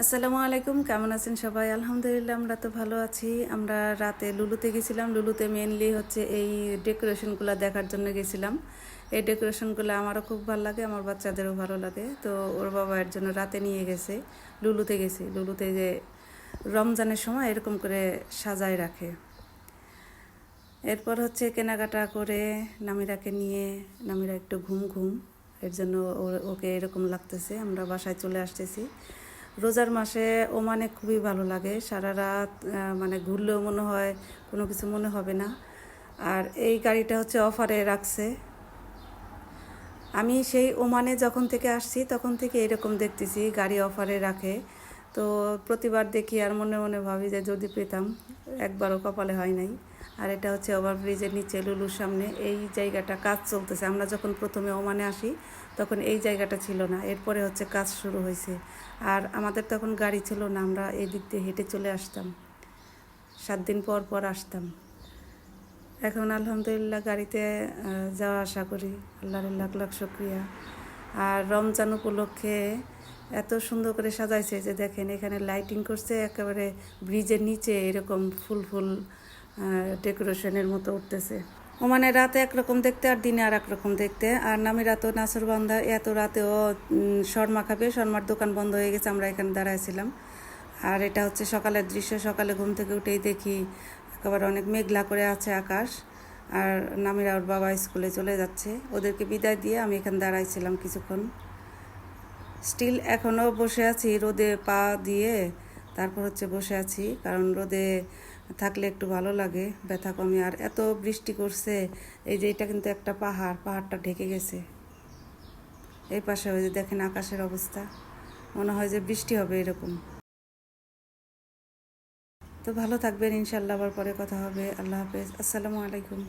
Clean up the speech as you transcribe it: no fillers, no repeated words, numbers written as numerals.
আসসালামু আলাইকুম, কেমন আছেন সবাই? আলহামদুলিল্লাহ, আমরা তো ভালো আছি। আমরা রাতে লুলুতে গেছিলাম। লুলুতে মেনলি হচ্ছে এই ডেকোরেশনগুলো দেখার জন্য গেছিলাম। এই ডেকোরেশনগুলো আমারও খুব ভালো লাগে, আমার বাচ্চাদেরও ভালো লাগে। তো ওর বাবা এর জন্য রাতে নিয়ে গেছে। লুলুতে গেছি। লুলুতে যে রমজানের সময় এরকম করে সাজায় রাখে। এরপর হচ্ছে কেনাকাটা করে নামিরাকে নিয়ে, নামিরা একটু ঘুম ঘুম, এর জন্য ওকে এরকম লাগতেছে। আমরা বাসায় চলে আসতেছি। রোজার মাসে ওমানে খুবই ভালো লাগে। সারা রাত মানে ঘুরলেও মনে হয় কোনো কিছু মনে হবে না। আর এই গাড়িটা হচ্ছে অফারে রাখছে। আমি সেই ওমানে যখন থেকে আসছি তখন থেকে এরকম দেখতেছি গাড়ি অফারে রাখে। তো প্রতিবার দেখি আর মনে মনে ভাবি যে যদি পেতাম, একবারও কপালে হয় নাই। আর এটা হচ্ছে ওভারব্রিজের নিচে লুলুর সামনে এই জায়গাটা কাজ চলতেছে। আমরা যখন প্রথমে ওমানে আসি তখন এই জায়গাটা ছিল না, এরপরে হচ্ছে কাজ শুরু হয়েছে। আর আমাদের তখন গাড়ি ছিল না, আমরা এই দিক দিয়ে হেঁটে চলে আসতাম, 7 দিন পর পর আসতাম। এখন আলহামদুলিল্লাহ গাড়িতে যাওয়া আসা করি। আল্লাহর লাখ লাখ শুকরিয়া। আর রমজান উপলক্ষে এত সুন্দর করে সাজাইছে যে দেখেন, এখানে লাইটিং করছে একেবারে ব্রিজের নিচে, এরকম ফুল ফুল ডেকোরেশনের মতো উঠতেছে। ওমানে রাতে একরকম দেখতে আর দিনে আর একরকম দেখতে। আর নামিরা তো নাসরবান্ধা, এত রাতেও শর্মা খাবে। শর্মার দোকান বন্ধ হয়ে গেছে, আমরা এখানে দাঁড়াইছিলাম। আর এটা হচ্ছে সকালের দৃশ্য। সকালে ঘুম থেকে উঠেই দেখি একেবারে অনেক মেঘলা করে আছে আকাশ। আর নামিরা ওর বাবা স্কুলে চলে যাচ্ছে। ওদেরকে বিদায় দিয়ে আমি এখানে দাঁড়াইছিলাম কিছুক্ষণ। স্টিল এখনও বসে আছি রোদে পা দিয়ে, তারপর হচ্ছে বসে আছি, কারণ রোদে থাকলে একটু ভালো লাগে, ব্যথা কমে। আর এত বৃষ্টি করছে, এই যে এটা কিন্তু একটা পাহাড়টা ঢেকে গেছে। এই পাশে ওই যে দেখেন আকাশের অবস্থা, মনে হয় যে বৃষ্টি হবে এরকম। তো ভালো থাকবেন ইনশাল্লাহ, আবার পরে কথা হবে। আল্লাহ হাফেজ, আসসালামু আলাইকুম।